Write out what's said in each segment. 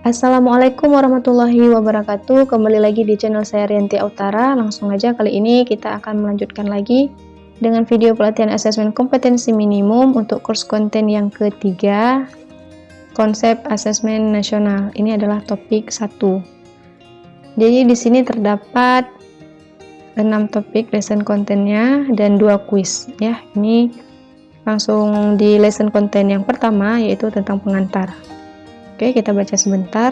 Assalamualaikum warahmatullahi wabarakatuh. Kembali lagi di channel saya Rianti Autara. Langsung aja kali ini kita akan melanjutkan lagi dengan video pelatihan asesmen kompetensi minimum untuk kurs konten yang ketiga, konsep asesmen nasional. Ini adalah topik 1. Jadi di sini terdapat 6 topik lesson kontennya dan 2 kuis ya. Ini langsung di lesson konten yang pertama, yaitu tentang pengantar. Oke, kita baca sebentar.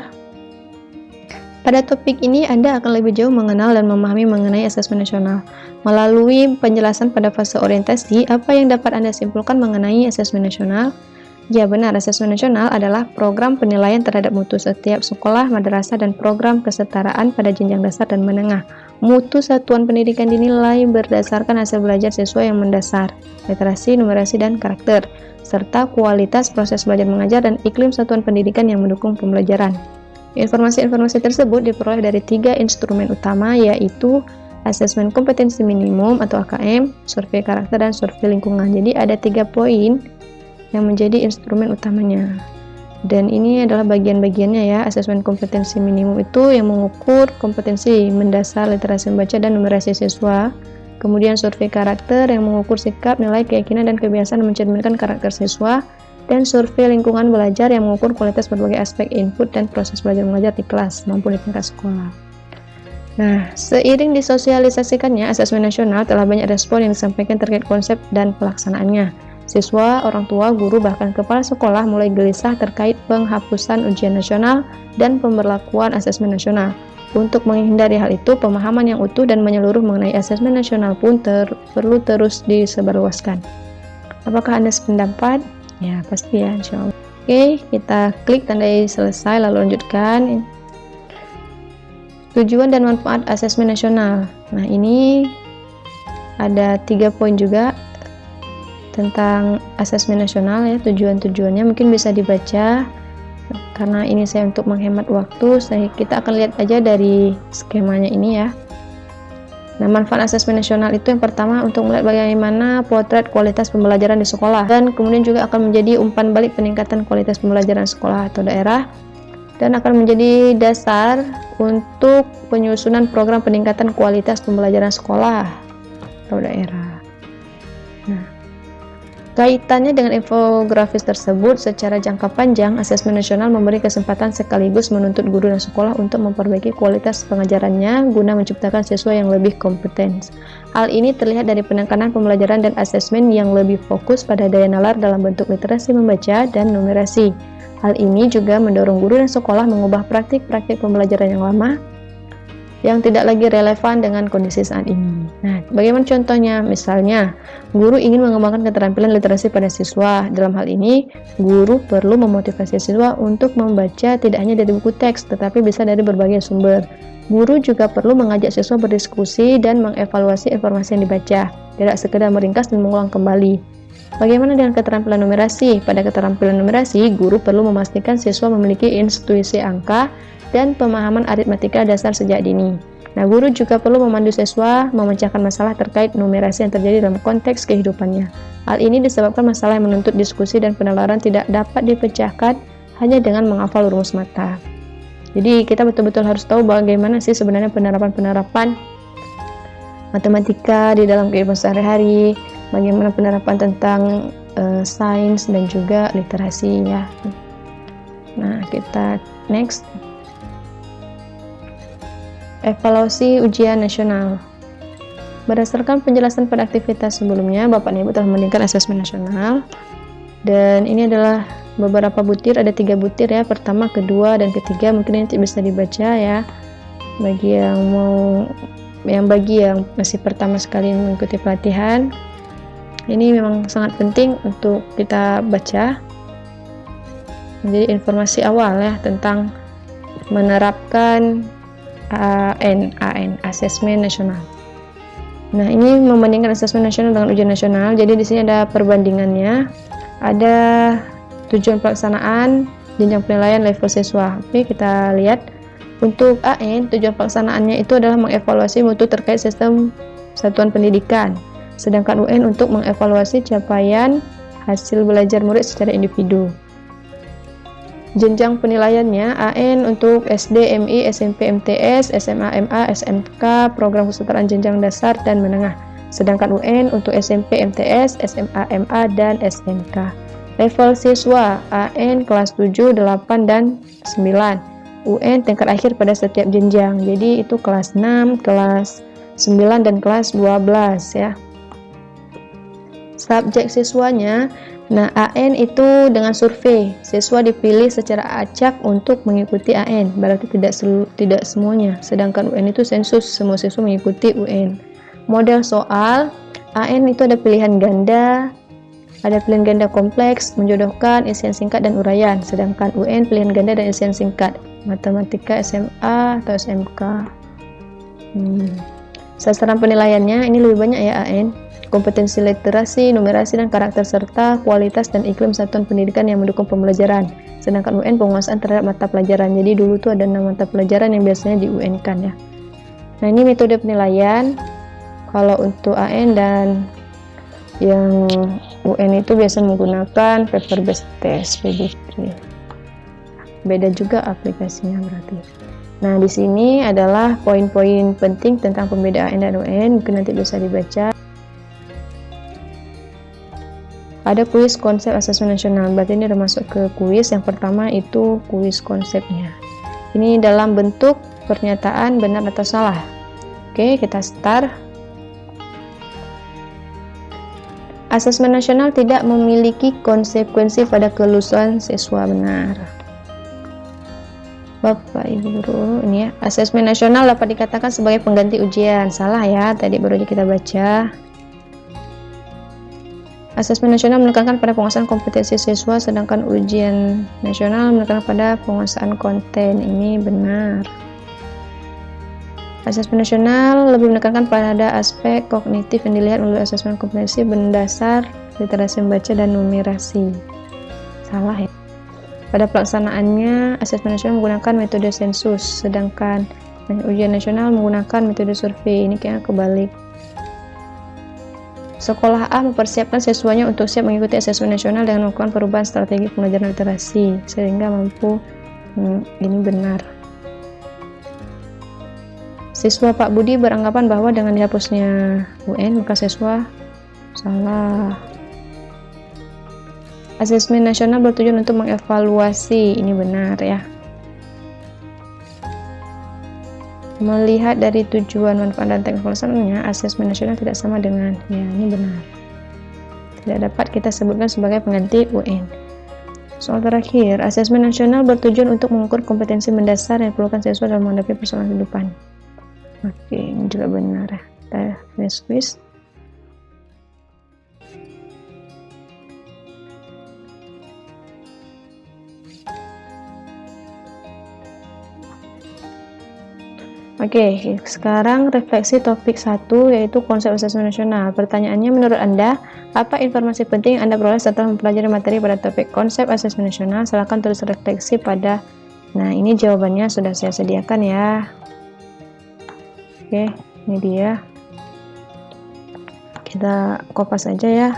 Pada topik ini, Anda akan lebih jauh mengenal dan memahami mengenai asesmen nasional. Melalui penjelasan pada fase orientasi, apa yang dapat Anda simpulkan mengenai asesmen nasional? Ya benar, asesmen nasional adalah program penilaian terhadap mutu setiap sekolah, madrasah, dan program kesetaraan pada jenjang dasar dan menengah. Mutu satuan pendidikan dinilai berdasarkan hasil belajar siswa yang mendasar, literasi, numerasi, dan karakter, serta kualitas proses belajar mengajar dan iklim satuan pendidikan yang mendukung pembelajaran. Informasi-informasi tersebut diperoleh dari 3 instrumen utama, yaitu asesmen kompetensi minimum atau AKM, survei karakter, dan survei lingkungan. Jadi ada 3 poin yang menjadi instrumen utamanya. Dan ini adalah bagian-bagiannya ya. Asesmen kompetensi minimum itu yang mengukur kompetensi mendasar literasi membaca dan numerasi siswa. Kemudian survei karakter yang mengukur sikap, nilai, keyakinan, dan kebiasaan mencerminkan karakter siswa. Dan survei lingkungan belajar yang mengukur kualitas berbagai aspek input dan proses belajar mengajar di kelas maupun di tingkat sekolah. Nah, seiring disosialisasikannya asesmen nasional, telah banyak respon yang disampaikan terkait konsep dan pelaksanaannya. Siswa, orang tua, guru, bahkan kepala sekolah mulai gelisah terkait penghapusan ujian nasional dan pemberlakuan asesmen nasional. Untuk menghindari hal itu, pemahaman yang utuh dan menyeluruh mengenai asesmen nasional pun perlu terus disebarluaskan. Apakah Anda sependapat? Ya, pasti ya, insya Allah. Oke, kita klik tandai selesai, lalu lanjutkan. Tujuan dan manfaat asesmen nasional. Nah, ini ada 3 poin juga tentang asesmen nasional ya, tujuan-tujuannya mungkin bisa dibaca. Karena ini saya untuk menghemat waktu, kita akan lihat aja dari skemanya ini ya. Nah, manfaat asesmen nasional itu yang pertama untuk melihat bagaimana potret kualitas pembelajaran di sekolah, dan kemudian juga akan menjadi umpan balik peningkatan kualitas pembelajaran sekolah atau daerah, dan akan menjadi dasar untuk penyusunan program peningkatan kualitas pembelajaran sekolah atau daerah. Nah, kaitannya dengan infografis tersebut, secara jangka panjang, asesmen nasional memberi kesempatan sekaligus menuntut guru dan sekolah untuk memperbaiki kualitas pengajarannya guna menciptakan siswa yang lebih kompeten. Hal ini terlihat dari penekanan pembelajaran dan asesmen yang lebih fokus pada daya nalar dalam bentuk literasi membaca dan numerasi. Hal ini juga mendorong guru dan sekolah mengubah praktik-praktik pembelajaran yang lama yang tidak lagi relevan dengan kondisi saat ini. Nah, bagaimana contohnya? Misalnya, guru ingin mengembangkan keterampilan literasi pada siswa. Dalam hal ini, guru perlu memotivasi siswa untuk membaca tidak hanya dari buku teks, tetapi bisa dari berbagai sumber. Guru juga perlu mengajak siswa berdiskusi dan mengevaluasi informasi yang dibaca, tidak sekedar meringkas dan mengulang kembali. Bagaimana dengan keterampilan numerasi? Pada keterampilan numerasi, guru perlu memastikan siswa memiliki intuisi angka dan pemahaman aritmatika dasar sejak dini. Nah, guru juga perlu memandu siswa memecahkan masalah terkait numerasi yang terjadi dalam konteks kehidupannya. Hal ini disebabkan masalah yang menuntut diskusi dan penalaran tidak dapat dipecahkan hanya dengan menghafal rumus mata. Jadi, kita betul-betul harus tahu bagaimana sih sebenarnya penerapan matematika di dalam kehidupan sehari-hari, bagaimana penerapan tentang sains dan juga literasi ya. Nah, kita next. Evaluasi ujian nasional. Berdasarkan penjelasan pada aktivitas sebelumnya, Bapak dan Ibu telah membandingkan asesmen nasional. Dan ini adalah beberapa butir, ada 3 butir ya. Pertama, kedua, dan ketiga. Mungkin nanti bisa dibaca ya. Bagi yang masih pertama sekali mengikuti pelatihan, ini memang sangat penting untuk kita baca. Jadi informasi awal ya tentang menerapkan AN, asesmen nasional. Nah, ini membandingkan asesmen nasional dengan ujian nasional. Jadi di sini ada perbandingannya. Ada tujuan pelaksanaan, jenjang penilaian, level siswa. Oke, kita lihat. Untuk AN, tujuan pelaksanaannya itu adalah mengevaluasi mutu terkait sistem satuan pendidikan. Sedangkan UN untuk mengevaluasi capaian hasil belajar murid secara individu. Jenjang penilaiannya AN untuk SD, MI, SMP, MTS, SMA, MA, SMK, program kesetaraan jenjang dasar dan menengah. Sedangkan UN untuk SMP, MTS, SMA, MA, dan SMK. Level siswa AN kelas 7, 8, dan 9. UN tingkat akhir pada setiap jenjang. Jadi itu kelas 6, kelas 9, dan kelas 12 ya. Subjek siswanya, nah AN itu dengan survei, siswa dipilih secara acak untuk mengikuti AN, berarti tidak semuanya. Sedangkan UN itu sensus, semua siswa mengikuti UN. Model soal, AN itu ada pilihan ganda, ada pilihan ganda kompleks, menjodohkan, isian singkat, dan uraian. Sedangkan UN pilihan ganda dan isian singkat, matematika SMA atau SMK. Sasaran penilaiannya ini lebih banyak ya AN. Kompetensi literasi, numerasi, dan karakter serta kualitas dan iklim satuan pendidikan yang mendukung pembelajaran. Sedangkan UN penguasaan terhadap mata pelajaran. Jadi dulu tuh ada 6 mata pelajaran yang biasanya di UN kan ya. Nah ini metode penilaian. Kalau untuk AN dan yang UN itu biasa menggunakan paper based test PBT. Beda juga aplikasinya berarti. Nah di sini adalah poin-poin penting tentang pembedaan AN dan UN. Mungkin nanti bisa dibaca. Ada kuis konsep asesmen nasional, berarti ini udah masuk ke kuis. Yang pertama itu kuis konsepnya. Ini dalam bentuk pernyataan benar atau salah. Oke, kita start. Asesmen nasional tidak memiliki konsekuensi pada kelulusan siswa, benar. Bapak Ibu Guru, ini ya. Asesmen nasional dapat dikatakan sebagai pengganti ujian. Salah ya, tadi baru aja kita baca. Asesmen nasional menekankan pada penguasaan kompetensi siswa, sedangkan ujian nasional menekankan pada penguasaan konten. Ini benar. Asesmen nasional lebih menekankan pada aspek kognitif yang dilihat melalui asesmen kompetensi berdasar literasi membaca dan numerasi. Salah ya. Pada pelaksanaannya, asesmen nasional menggunakan metode sensus, sedangkan ujian nasional menggunakan metode survei. Ini kayaknya kebalik. Sekolah A mempersiapkan siswanya untuk siap mengikuti asesmen nasional dengan melakukan perubahan strategi pembelajaran literasi sehingga mampu. Ini benar. Siswa Pak Budi beranggapan bahwa dengan dihapusnya UN maka siswa salah. Asesmen nasional bertujuan untuk mengevaluasi. Ini benar ya. Melihat dari tujuan, manfaat, dan teknik pelaksanaannya, asesmen nasional tidak sama dengan, ya ini benar, tidak dapat kita sebutkan sebagai pengganti UN. Soal terakhir, asesmen nasional bertujuan untuk mengukur kompetensi mendasar yang diperlukan siswa dalam menghadapi persoalan kehidupan. Oke, ini juga benar ya. Kita finish quiz. Oke, sekarang refleksi topik 1 yaitu konsep asesmen nasional. Pertanyaannya, menurut Anda, apa informasi penting yang Anda peroleh setelah mempelajari materi pada topik konsep asesmen nasional? Silakan tulis refleksi pada. Nah, ini jawabannya sudah saya sediakan ya. Oke, ini dia. Kita kopas aja ya.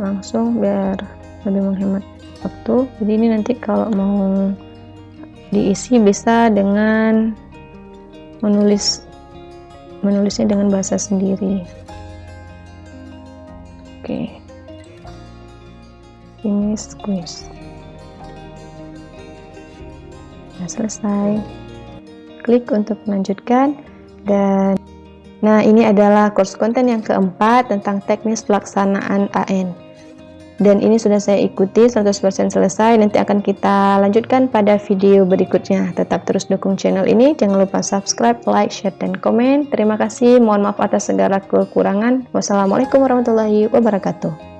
Langsung biar lebih menghemat waktu. Jadi ini nanti kalau mau diisi bisa dengan menulisnya dengan bahasa sendiri. Oke. Ini quiz. Nah, selesai. Klik untuk melanjutkan. Dan nah, ini adalah course konten yang keempat tentang teknis pelaksanaan AN. Dan ini sudah saya ikuti 100% selesai. Nanti akan kita lanjutkan pada video berikutnya. Tetap terus dukung channel ini. Jangan lupa subscribe, like, share, dan komen. Terima kasih. Mohon maaf atas segala kekurangan. Wassalamualaikum warahmatullahi wabarakatuh.